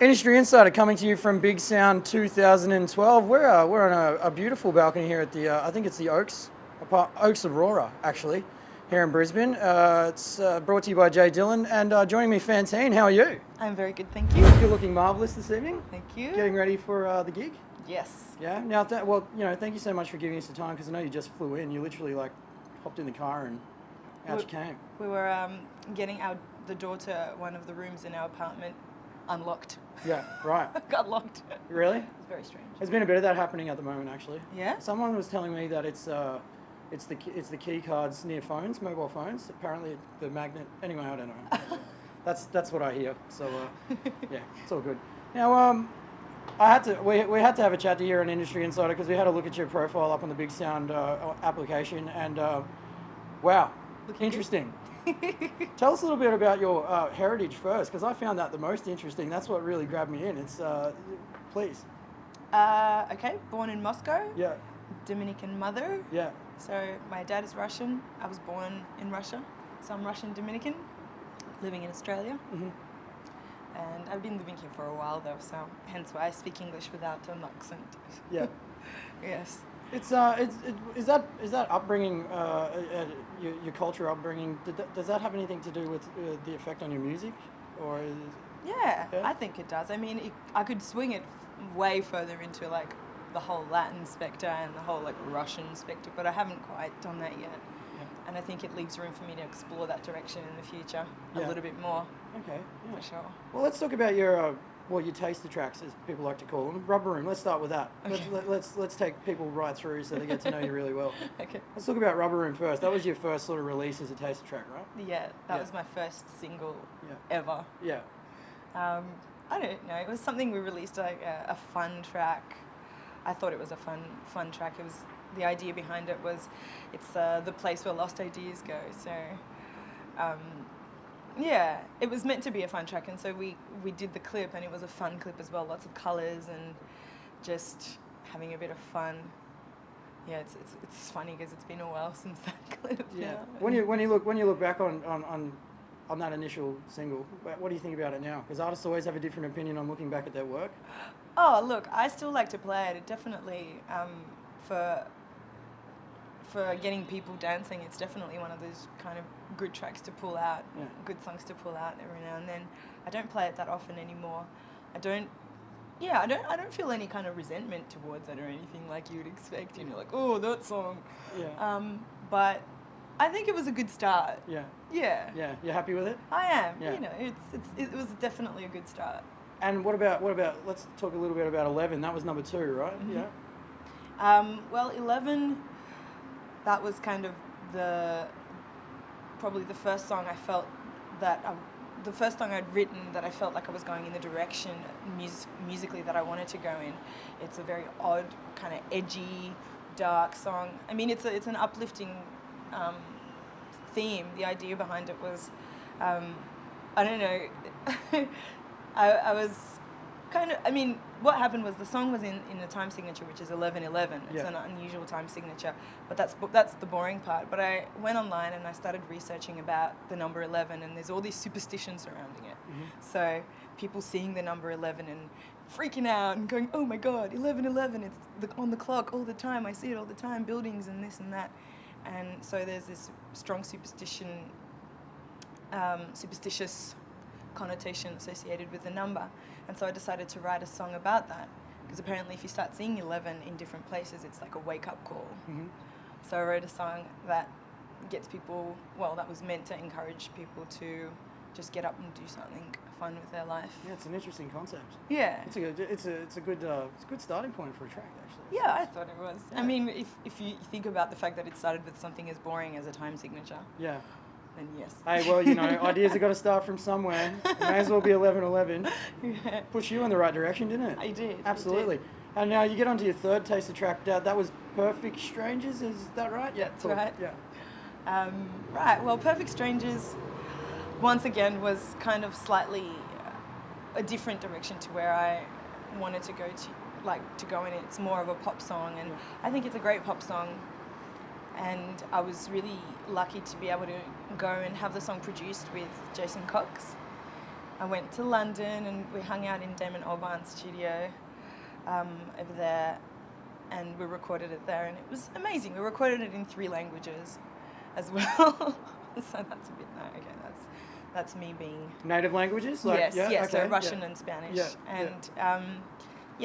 Industry Insider coming to you from Big Sound 2012. We're on a beautiful balcony here at the, I think it's the Oaks Aurora, actually, here in Brisbane. It's brought to you by Jay Dillon, and joining me, Fantine. How are you? I'm very good, thank you. You're looking marvellous this evening. Thank you. Getting ready for the gig? Yes. Yeah? Now, thank you so much for giving us the time, because I know you just flew in. You literally, hopped in the car and out you came. We were getting the door to one of the rooms in our apartment unlocked. Yeah, right. Got locked. Really? It's very strange. There's been a bit of that happening at the moment, actually. Yeah? Someone was telling me that it's the key cards near phones, mobile phones. Apparently, the magnet. Anyway, I don't know. That's what I hear. So yeah, it's all good. Now we had to have a chat to hear an Industry Insider because we had a look at your profile up on the Big Sound application, and wow, interesting. Tell us a little bit about your heritage first, because I found that the most interesting. That's what really grabbed me in. It's please. Okay, born in Moscow. Yeah. Dominican mother. Yeah. So my dad is Russian. I was born in Russia, so I'm Russian Dominican, living in Australia. Mm-hmm. And I've been living here for a while though, so hence why I speak English without an accent. Yeah. Yes. Is that upbringing, your culture upbringing? Does that have anything to do with the effect on your music, or? Yeah, I think it does. I mean, I could swing it way further into the whole Latin spectre and the whole Russian spectre, but I haven't quite done that yet. Yeah. And I think it leaves room for me to explore that direction in the future a Yeah. little bit more. Okay. Yeah. For sure. Well, let's talk about your your taster tracks, as people like to call them. Rubber Room. Let's start with that. Okay. Let's take people right through so they get to know you really well. Okay. Let's talk about Rubber Room first. That was your first sort of release as a taster track, right? Yeah, that Yeah. was my first single Yeah. ever. Yeah. I don't know. It was something we released, a fun track. I thought it was a fun track. It was, the idea behind it was, it's the place where lost ideas go. So, yeah, it was meant to be a fun track, and so we did the clip, and it was a fun clip as well. Lots of colours and just having a bit of fun. Yeah, it's funny because it's been a while since that clip. Yeah. Now. When you look back on that initial single, what do you think about it now? Because artists always have a different opinion on looking back at their work. Oh, look, I still like to play it. It definitely, for getting people dancing, it's definitely one of those kind of good tracks to pull out, Yeah. good songs to pull out every now and then. I don't play it that often anymore. I don't feel any kind of resentment towards it or anything like you would expect. Oh, that song. Yeah. But I think it was a good start. Yeah. Yeah. Yeah. You're happy with it? I am. Yeah. It was definitely a good start. And what about? Let's talk a little bit about 11. That was number 2, right? Mm-hmm. Yeah. Well, 11, that was kind of probably the first song I felt the first song I'd written that I felt like I was going in the direction musically that I wanted to go in. It's a very odd, kind of edgy, dark song. I mean, it's an uplifting theme. The idea behind it was, I don't know, I was kind of, I mean, what happened was the song was in the time signature, which is 11/11. It's Yeah. an unusual time signature, but that's the boring part. But I went online and I started researching about the number 11, and there's all these superstitions surrounding it. Mm-hmm. So people seeing the number 11 and freaking out and going, oh my God, 11/11, it's on the clock all the time. I see it all the time, buildings and this and that. And so there's this strong superstitious connotation associated with the number. And so I decided to write a song about that, because apparently if you start seeing 11 in different places, it's like a wake-up call. Mm-hmm. So I wrote a song that gets people, that was meant to encourage people to just get up and do something fun with their life. Yeah, it's an interesting concept. Yeah. It's a good starting point for a track, actually. Yeah, I thought it was. Yeah. I mean, if you think about the fact that it started with something as boring as a time signature, Yeah. then yes. Hey, well, ideas have got to start from somewhere. It may as well be 11/11. Yeah. Pushed you in the right direction, didn't it? I did. Absolutely. And now you get onto your third taster track. That was Perfect Strangers, is that right? Yeah, that's Cool. right. Yeah. Right, well, Perfect Strangers, once again, was kind of slightly a different direction to where I wanted to go in. It's more of a pop song, and I think it's a great pop song. And I was really lucky to be able to go and have the song produced with Jason Cox. I went to London and we hung out in Damon Albarn's studio over there, and we recorded it there, and it was amazing. We recorded it in 3 languages as well. So that's a bit that's me being Native languages? Like, yes, yeah, yes, so okay, Russian yeah. and Spanish, Yeah, and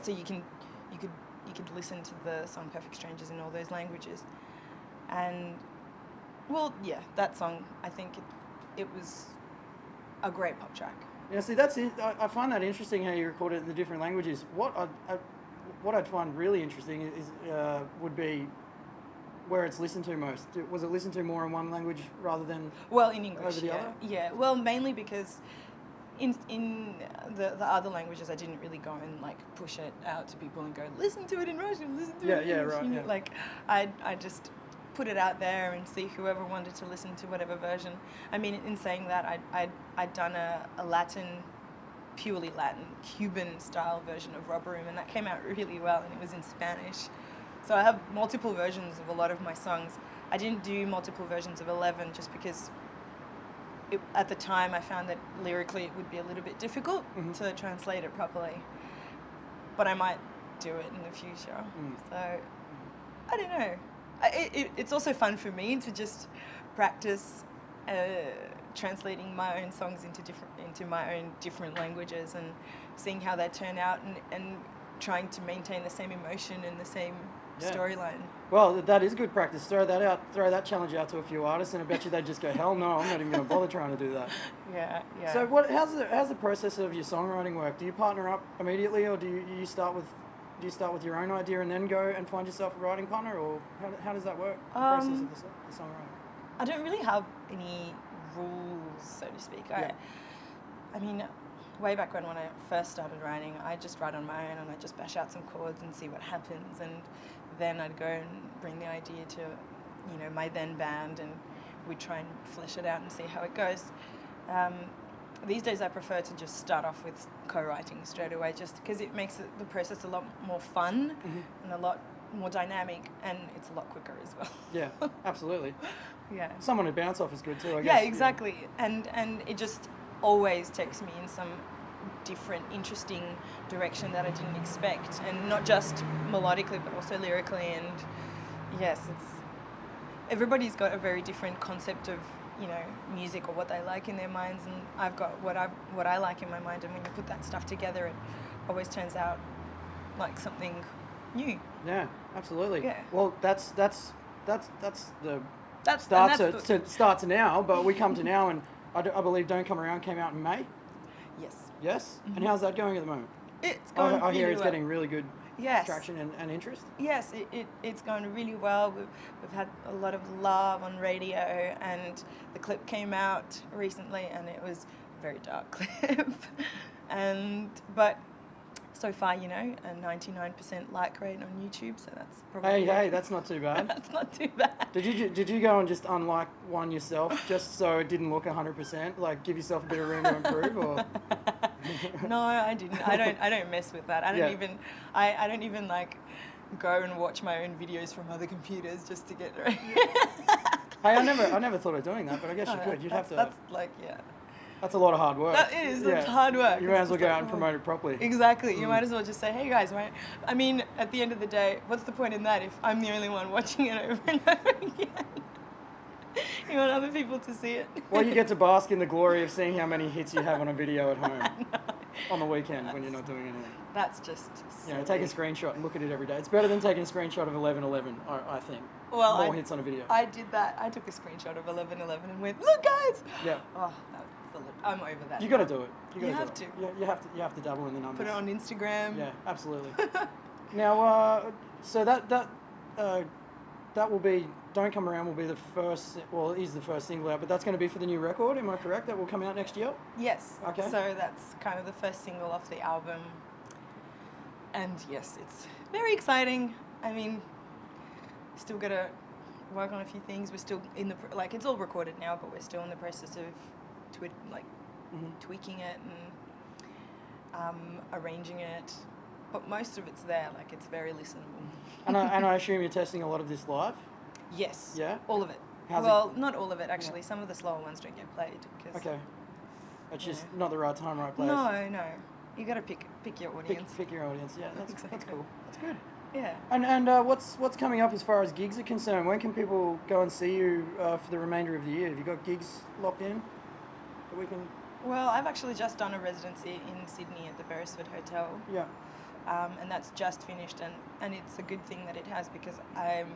so you could listen to the song "Perfect Strangers" in all those languages, and well, yeah, that song, I think it was a great pop track. Yeah, see, that's it. I find that interesting how you record it in the different languages. What I'd find really interesting is would be where it's listened to most. Was it listened to more in one language rather than Well, in English, over the yeah. other? Yeah, well, mainly because in the other languages, I didn't really go and like push it out to people and go, listen to it in Russian, listen to it in English. right, You know, yeah. Like, I just put it out there and see whoever wanted to listen to whatever version. I mean, in saying that, I'd done a Latin, purely Latin, Cuban style version of Rubber Room, and that came out really well, and it was in Spanish. So I have multiple versions of a lot of my songs. I didn't do multiple versions of 11 just because at the time I found that lyrically it would be a little bit difficult to translate it properly. But I might do it in the future. So I don't know. It's also fun for me to just practice translating my own songs into my own different languages and seeing how they turn out and trying to maintain the same emotion and the same storyline. Well, that is good practice. Throw that challenge out to a few artists, and I bet you they'd just go, hell no, I'm not even going to bother trying to do that. Yeah. So how's the process of your songwriting work? Do you partner up immediately, or do you start with your own idea and then go and find yourself a writing partner, or how does that work? The process of the songwriting. I don't really have any rules, so to speak. I mean, way back when I first started writing, I just write on my own and I just bash out some chords and see what happens, and then I'd go and bring the idea to, my then band, and we'd try and flesh it out and see how it goes. These days I prefer to just start off with co-writing straight away, just because it makes the process a lot more fun and a lot more dynamic, and it's a lot quicker as well. Yeah, absolutely. Yeah. Someone to bounce off is good too, I guess. Yeah, exactly. And it just always takes me in some different, interesting direction that I didn't expect, and not just melodically but also lyrically. And yes, everybody's got a very different concept of music or what they like in their minds, and I've got what I like in my mind, and when you put that stuff together, it always turns out like something new. Yeah, absolutely. Yeah. Well, that's the That's starts now, but we come to now, and I believe Don't Come Around came out in May. Yes. Yes? And how's that going at the moment? It's going I hear really it's well. getting really good Yes. traction and interest. Yes, it's going really well. We've had a lot of love on radio, and the clip came out recently, and it was a very dark clip. But so far, a 99% like rate on YouTube, so that's probably Hey, that's not too bad. that's not too bad. Did you go and just unlike one yourself just so it didn't look 100%? Like give yourself a bit of room to improve, or? No, I didn't. I don't mess with that. I don't even like go and watch my own videos from other computers just to get ready. Hey, I never thought of doing that, but I guess you could. You'd have to. That's like, yeah. That's a lot of hard work. That is. That's hard work. You might as well It's go just out and promote it properly. Exactly. You might as well just say, hey guys, right? I mean, at the end of the day, what's the point in that if I'm the only one watching it over and over again? You want other people to see it. Well, you get to bask in the glory of seeing how many hits you have on a video at home on the weekend when you're not doing anything. That's just Take a screenshot and look at it every day. It's better than taking a screenshot of 11:11, I think. Well, More hits on a video. I did that. I took a screenshot of 11:11 and went, look guys! Yeah. Oh, I'm over that. You got to do it. You have to. Yeah, you have to dabble in the numbers. Put it on Instagram. Yeah, absolutely. Now, so that will be Don't Come Around will be the first. Well, it is the first single out, but that's going to be for the new record. Am I correct? That will come out next year. Yes. Okay. So that's kind of the first single off the album, and yes, it's very exciting. I mean, still got to work on a few things. We're still in the it's all recorded now, but we're still in the process of tweaking it and arranging it. But most of it's there. Like, it's very listenable. And I assume you're testing a lot of this live. Yes. Yeah? All of it. How's Not all of it actually. Yeah. Some of the slower ones don't get played. Okay. It's just not the right time, right place. No. You got to pick your audience. Pick your audience. Yeah, that's Exactly. cool. That's good. Yeah. And what's coming up as far as gigs are concerned? When can people go and see you for the remainder of the year? Have you got gigs locked in that we can? Well, I've actually just done a residency in Sydney at the Beresford Hotel. Yeah. And that's just finished, and it's a good thing that it has, because I'm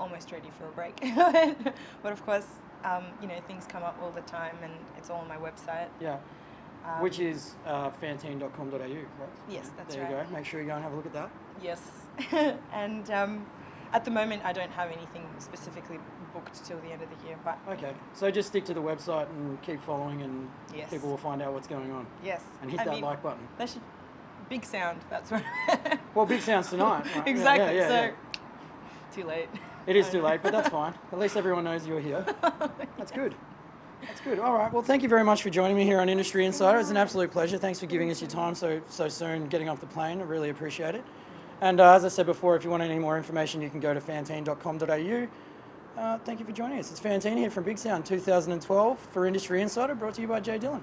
almost ready for a break. But of course, things come up all the time, and it's all on my website. Yeah. Which is fantine.com.au, right? Yes, that's there right. There you go. Make sure you go and have a look at that. Yes. And at the moment, I don't have anything specifically booked till the end of the year, but Okay. So just stick to the website and keep following, and Yes. people will find out what's going on. yes. And hit that like button. That should, big sound, that's what. Well, Big Sounds tonight. Right? Exactly, Yeah, so too late. It is too late, but that's fine. At least everyone knows you're here. That's good. That's good. All right. Well, thank you very much for joining me here on Industry Insider. It's an absolute pleasure. Thanks for giving us your time so soon, getting off the plane. I really appreciate it. And as I said before, if you want any more information, you can go to fantine.com.au. Thank you for joining us. It's Fantine here from Big Sound 2012 for Industry Insider, brought to you by Jay Dillon.